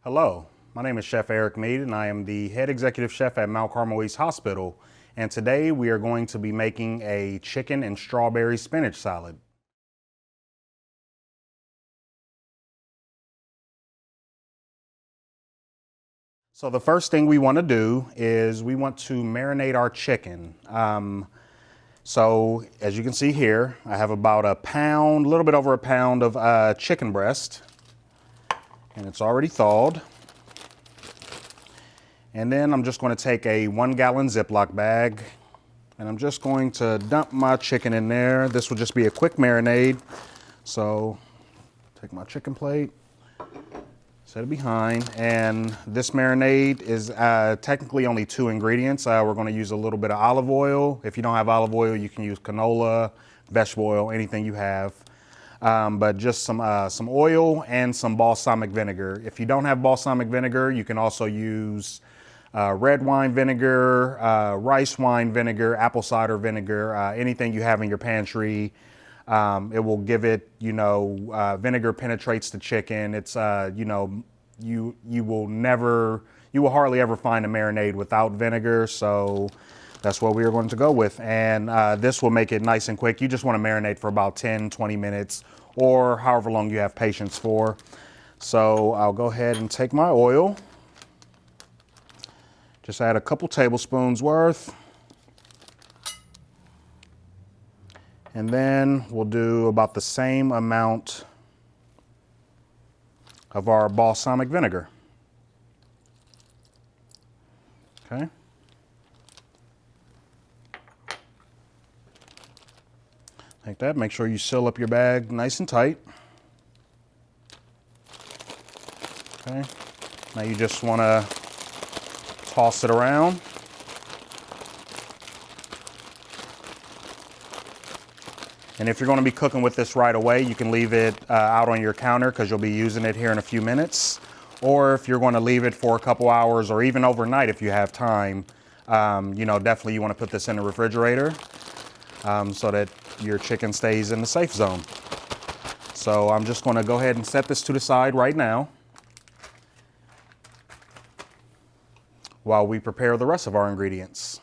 Hello, my name is Chef Eric Mead and I am the head executive chef at Mount Carmel East Hospital. And today we are going to be making a chicken and strawberry spinach salad. So the first thing we want to do is we want to marinate our chicken. So as you can see here, I have about a pound, a little bit over a pound of chicken breast, and it's already thawed. And then I'm just going to take a 1 gallon Ziploc bag and I'm just going to dump my chicken in there. This will just be a quick marinade. So take my chicken plate, set it behind, and this marinade is technically only 2 ingredients. We're going to use a little bit of olive oil. If you don't have olive oil, you can use canola, vegetable oil, anything you have. But just some oil and some balsamic vinegar. If you don't have balsamic vinegar, you can also use red wine vinegar, rice wine vinegar, apple cider vinegar, anything you have in your pantry. It will give it, vinegar penetrates the chicken. It's, you will hardly ever find a marinade without vinegar. So that's what we are going to go with. And this will make it nice and quick. You just want to marinate for about 10, 20 minutes or however long you have patience for. So I'll go ahead and take my oil. Just add a couple tablespoons worth. And then we'll do about the same amount of our balsamic vinegar. Okay. Like that. Make sure you seal up your bag nice and tight. Okay. Now you just want to toss it around. And if you're going to be cooking with this right away, you can leave it out on your counter because you'll be using it here in a few minutes. Or if you're going to leave it for a couple hours or even overnight if you have time, definitely you want to put this in the refrigerator so that your chicken stays in the safe zone. So I'm just going to go ahead and set this to the side right now while we prepare the rest of our ingredients.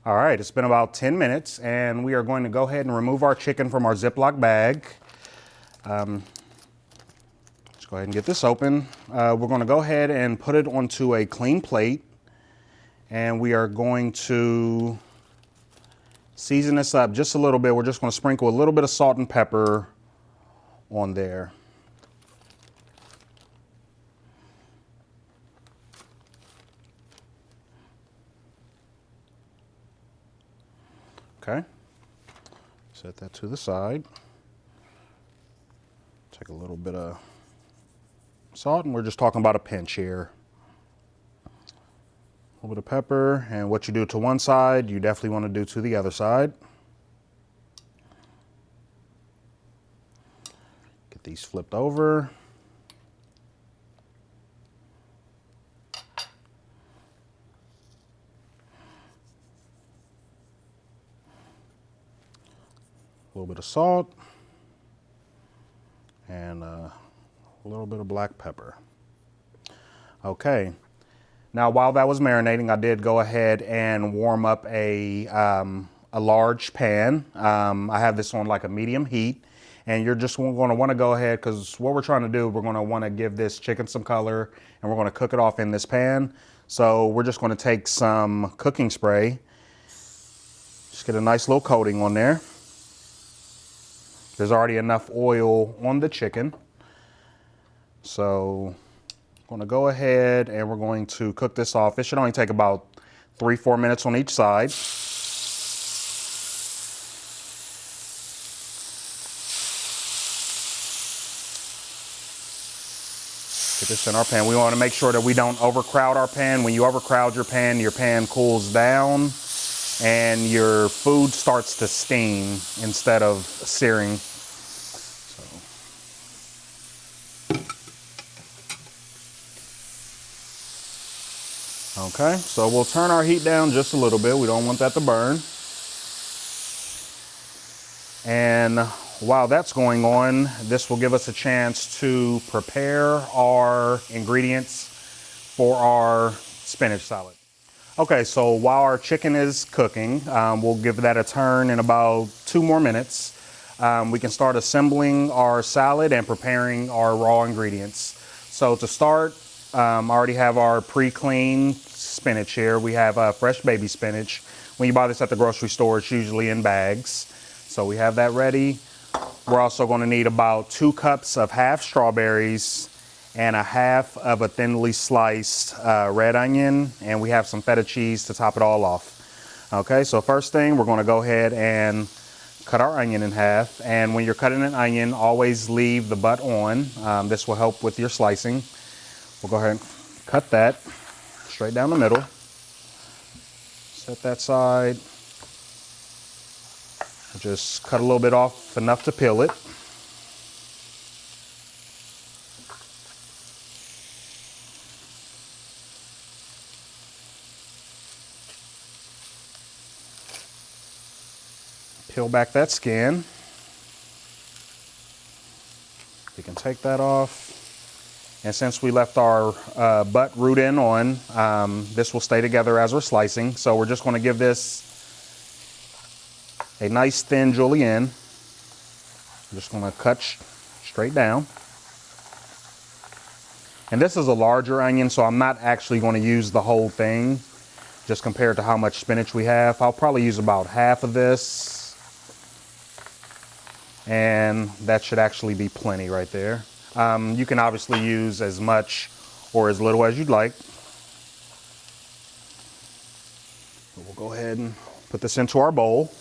All right, it's been about 10 minutes and we are going to go ahead and remove our chicken from our Ziploc bag. Let's go ahead and get this open. We're going to go ahead and put it onto a clean plate and we are going to season this up just a little bit. We're just going to sprinkle a little bit of salt and pepper on there. Okay, set that to the side. Take a little bit of salt, and we're just talking about a pinch here. A little bit of pepper, and what you do to one side, you definitely want to do to the other side. Get these flipped over. A little bit of salt and a little bit of black pepper. Okay, now while that was marinating, I did go ahead and warm up a large pan. I have this on like a medium heat, and you're just going to want to go ahead because what we're trying to do, we're going to want to give this chicken some color and we're going to cook it off in this pan. So we're just going to take some cooking spray, just get a nice little coating on there. There's already enough oil on the chicken. So I'm going to go ahead and we're going to cook this off. It should only take about 3-4 minutes on each side. Get this in our pan. We want to make sure that we don't overcrowd our pan. When you overcrowd your pan cools down and your food starts to steam instead of searing. Okay, so we'll turn our heat down just a little bit. We don't want that to burn. And while that's going on, this will give us a chance to prepare our ingredients for our spinach salad. Okay, so while our chicken is cooking, we'll give that a turn in about 2 more minutes. We can start assembling our salad and preparing our raw ingredients. So to start, I already have our pre-cleaned spinach here. We have fresh baby spinach. When you buy this at the grocery store, it's usually in bags. So we have that ready. We're also going to need about 2 cups of half strawberries and a half of a thinly sliced red onion, and we have some feta cheese to top it all off. Okay, so first thing, we're going to go ahead and cut our onion in half. And when you're cutting an onion, always leave the butt on. This will help with your slicing. We'll go ahead and cut that straight down the middle. Set that side. Just cut a little bit off, enough to peel it. Peel back that skin. We can take that off. And since we left our butt root end on, this will stay together as we're slicing. So we're just going to give this a nice thin julienne. I'm just going to cut straight down. And this is a larger onion, so I'm not actually going to use the whole thing, just compared to how much spinach we have. I'll probably use about half of this. And that should actually be plenty right there. You can obviously use as much or as little as you'd like. We'll go ahead and put this into our bowl.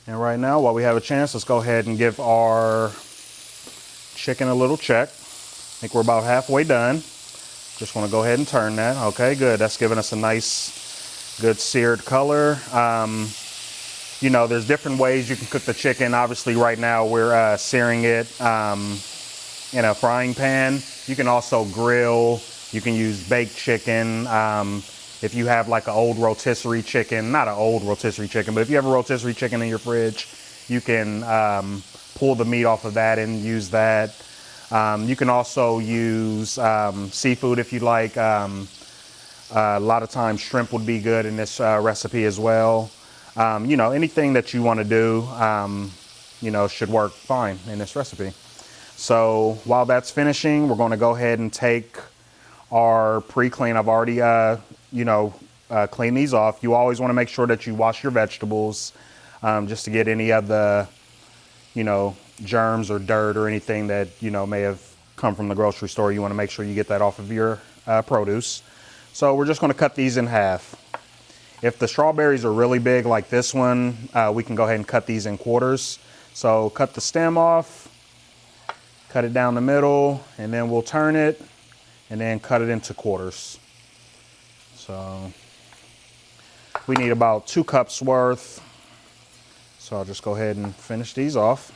And right now, while we have a chance, let's go ahead and give our chicken a little check. I think we're about halfway done. Just want to go ahead and turn that. Okay, good. That's giving us a nice, good seared color. You know, there's different ways you can cook the chicken. Obviously, right now we're searing it in a frying pan. You can also grill. You can use baked chicken. If you have like an old rotisserie chicken, not an old rotisserie chicken, but if you have a rotisserie chicken in your fridge, you can pull the meat off of that and use that. You can also use seafood if you like. A lot of times shrimp would be good in this recipe as well. You know, anything that you want to do, you know, should work fine in this recipe. So while that's finishing, we're going to go ahead and take our pre-clean. I've already, you know, cleaned these off. You always want to make sure that you wash your vegetables just to get any of the, you know, germs or dirt or anything that, you know, may have come from the grocery store. You want to make sure you get that off of your produce. So we're just going to cut these in half. If the strawberries are really big like this one, we can go ahead and cut these in quarters. So cut the stem off, cut it down the middle, and then we'll turn it and then cut it into quarters. So we need about 2 cups worth. So I'll just go ahead and finish these off.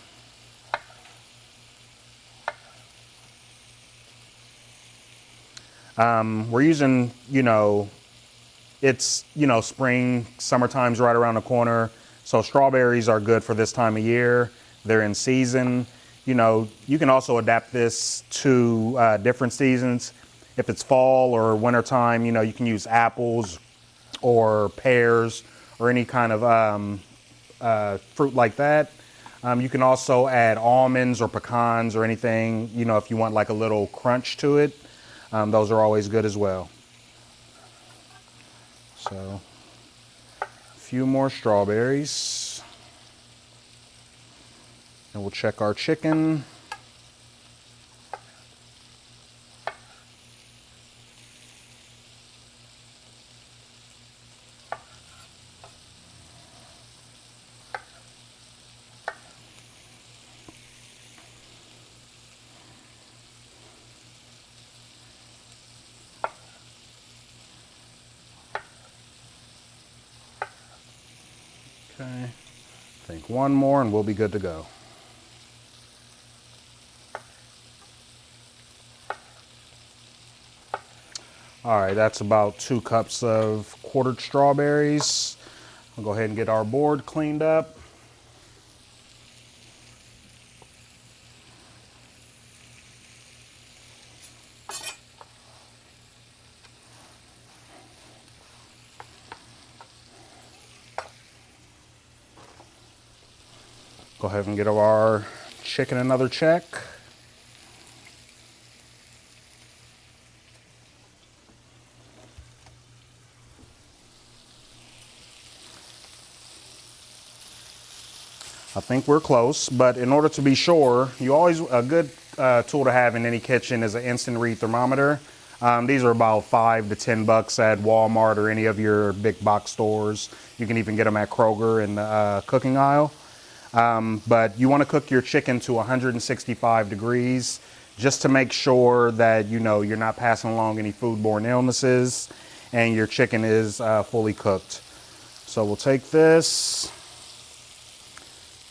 We're using, you know, it's, you know, spring, summertime's right around the corner. So strawberries are good for this time of year. They're in season. You know, you can also adapt this to different seasons. If it's fall or wintertime, you know, you can use apples or pears or any kind of fruit like that. You can also add almonds or pecans or anything, you know, if you want like a little crunch to it. Those are always good as well. So, a few more strawberries. And we'll check our chicken. Okay, I think one more and we'll be good to go. All right, that's about 2 cups of quartered strawberries. We'll go ahead and get our board cleaned up. Go ahead and get our chicken another check. I think we're close, but in order to be sure, a good tool to have in any kitchen is an instant read thermometer. These are about $5 to $10 at Walmart or any of your big box stores. You can even get them at Kroger in the cooking aisle. But you want to cook your chicken to 165 degrees just to make sure that you're not passing along any foodborne illnesses and your chicken is fully cooked. So we'll take this.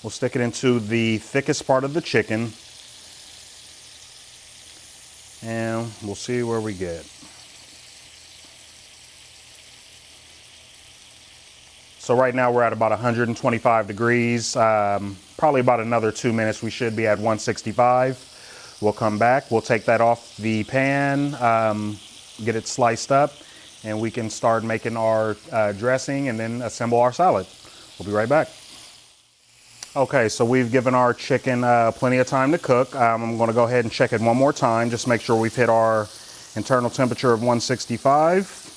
We'll stick it into the thickest part of the chicken, and we'll see where we get. So right now we're at about 125 degrees. Probably about another 2 minutes we should be at 165. We'll come back, we'll take that off the pan, get it sliced up, and we can start making our dressing and then assemble our salad. We'll be right back. Okay, so we've given our chicken plenty of time to cook. I'm going to go ahead and check it one more time, just make sure we've hit our internal temperature of 165.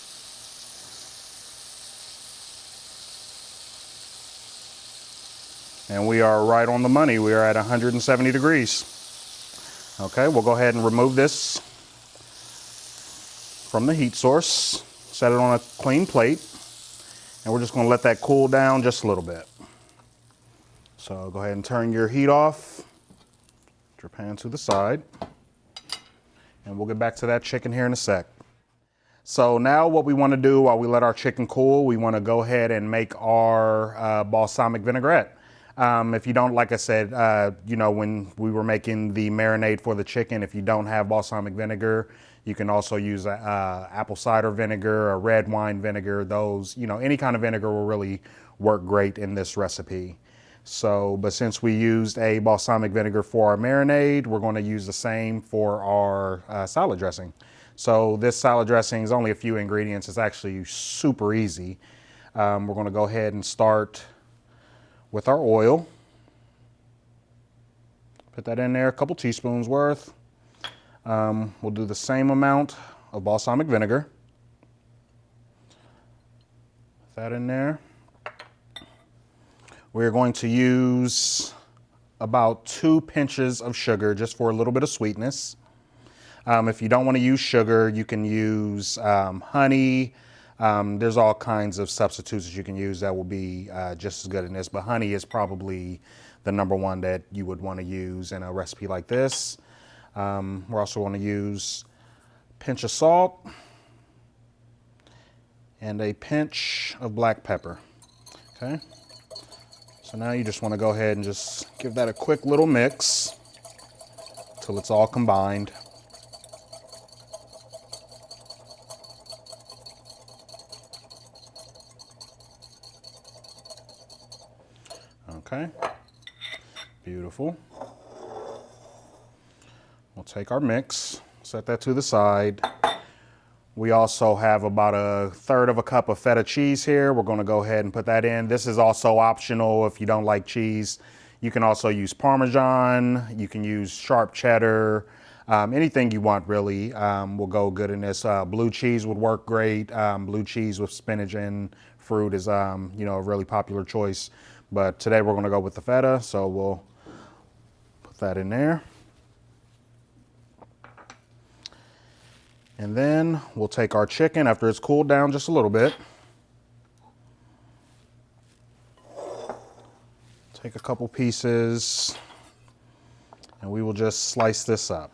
And we are right on the money. We are at 170 degrees. Okay, we'll go ahead and remove this from the heat source, set it on a clean plate, and we're just going to let that cool down just a little bit. So go ahead and turn your heat off, put your pan to the side, and we'll get back to that chicken here in a sec. So now what we want to do while we let our chicken cool, we want to go ahead and make our balsamic vinaigrette. If you don't, like I said, when we were making the marinade for the chicken, if you don't have balsamic vinegar, you can also use apple cider vinegar or red wine vinegar. Those, any kind of vinegar will really work great in this recipe. So, but since we used a balsamic vinegar for our marinade, we're going to use the same for our salad dressing. So this salad dressing is only a few ingredients. It's actually super easy. We're going to go ahead and start with our oil. Put that in there, a couple teaspoons worth. We'll do the same amount of balsamic vinegar. Put that in there. We're going to use about 2 pinches of sugar just for a little bit of sweetness. If you don't want to use sugar, you can use honey. There's all kinds of substitutes that you can use that will be just as good in this, but honey is probably the number one that you would want to use in a recipe like this. We're also going to use a pinch of salt and a pinch of black pepper. Okay. So now you just want to go ahead and just give that a quick little mix till it's all combined. Okay, beautiful. We'll take our mix, set that to the side. We also have about 1/3 of a cup of feta cheese here. We're going to go ahead and put that in. This is also optional if you don't like cheese. You can also use Parmesan. You can use sharp cheddar. Anything you want really will go good in this. Blue cheese would work great. Blue cheese with spinach and fruit is a really popular choice. But today we're going to go with the feta, so we'll put that in there. And then we'll take our chicken after it's cooled down just a little bit. Take a couple pieces and we will just slice this up.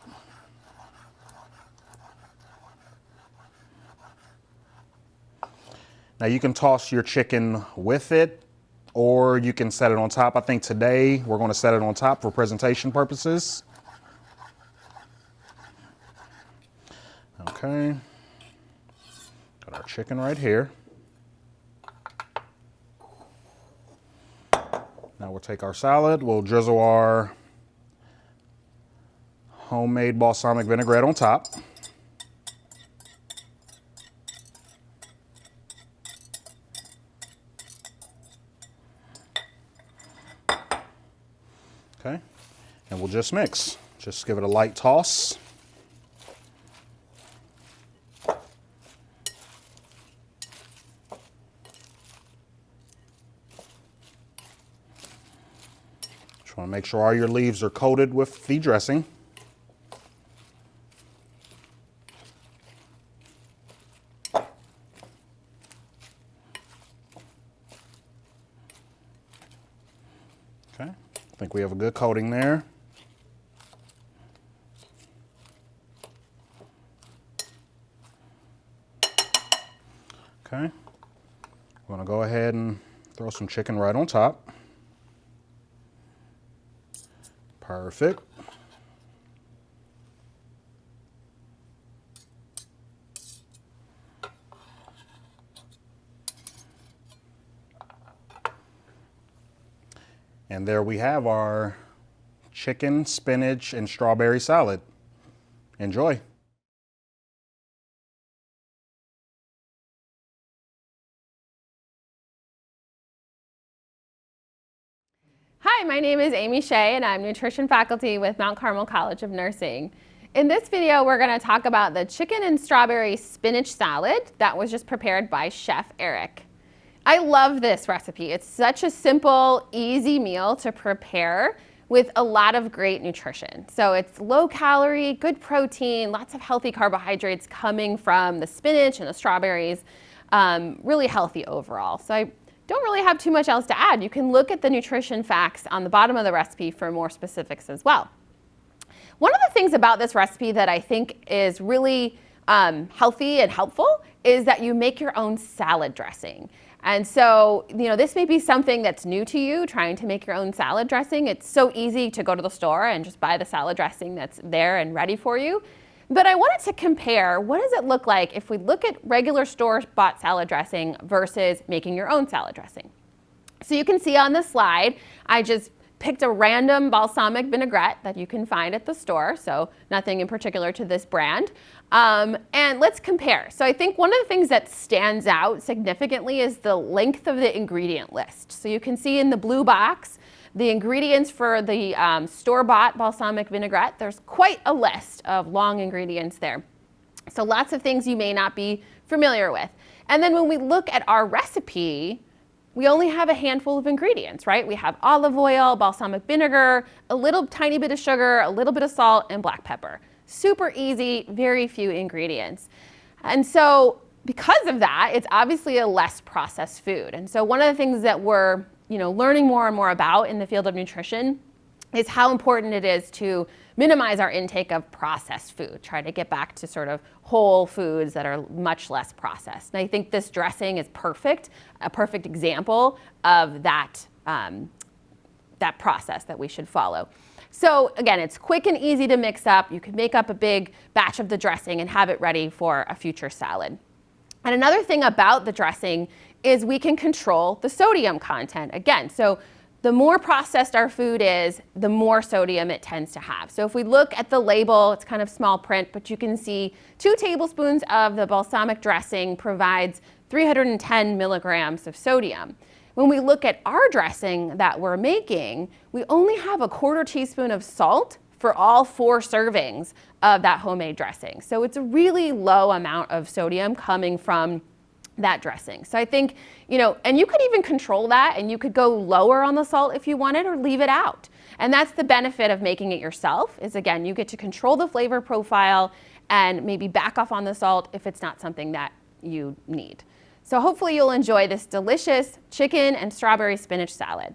Now you can toss your chicken with it or you can set it on top. I think today we're going to set it on top for presentation purposes. Okay, got our chicken right here. Now we'll take our salad, we'll drizzle our homemade balsamic vinaigrette on top. Okay, and we'll just mix. Just give it a light toss. Just want to make sure all your leaves are coated with the dressing. Okay, I think we have a good coating there. Okay, I'm gonna go ahead and throw some chicken right on top. Perfect. And there we have our chicken, spinach, and strawberry salad. Enjoy. Hi, my name is Amy Shea and I'm nutrition faculty with Mount Carmel College of Nursing. In this video, we're going to talk about the chicken and strawberry spinach salad that was just prepared by Chef Eric. I love this recipe. It's such a simple, easy meal to prepare with a lot of great nutrition. So it's low calorie, good protein, lots of healthy carbohydrates coming from the spinach and the strawberries, really healthy overall. So I don't really have too much else to add. You can look at the nutrition facts on the bottom of the recipe for more specifics as well. One of the things about this recipe that I think is really healthy and helpful is that you make your own salad dressing. And so, this may be something that's new to you, trying to make your own salad dressing. It's so easy to go to the store and just buy the salad dressing that's there and ready for you. But I wanted to compare, what does it look like if we look at regular store-bought salad dressing versus making your own salad dressing? So you can see on the slide, I just picked a random balsamic vinaigrette that you can find at the store, so nothing in particular to this brand. And let's compare. So I think one of the things that stands out significantly is the length of the ingredient list. So you can see in the blue box, the ingredients for the store-bought balsamic vinaigrette. There's quite a list of long ingredients there. So lots of things you may not be familiar with. And then when we look at our recipe, we only have a handful of ingredients, right? We have olive oil, balsamic vinegar, a little tiny bit of sugar, a little bit of salt, and black pepper. Super easy, very few ingredients. And so because of that, it's obviously a less processed food. And so one of the things that we're learning more and more about in the field of nutrition is how important it is to minimize our intake of processed food, try to get back to sort of whole foods that are much less processed. And I think this dressing is a perfect example of that, that process that we should follow. So again, it's quick and easy to mix up. You can make up a big batch of the dressing and have it ready for a future salad. And another thing about the dressing is we can control the sodium content again. So the more processed our food is, the more sodium it tends to have. So if we look at the label, it's kind of small print, but you can see 2 tablespoons of the balsamic dressing provides 310 milligrams of sodium. When we look at our dressing that we're making, we only have a 1/4 teaspoon of salt for all 4 servings of that homemade dressing. So it's a really low amount of sodium coming from that dressing. So I think, and you could even control that and you could go lower on the salt if you wanted or leave it out. And that's the benefit of making it yourself is, again, you get to control the flavor profile and maybe back off on the salt if it's not something that you need. So hopefully you'll enjoy this delicious chicken and strawberry spinach salad.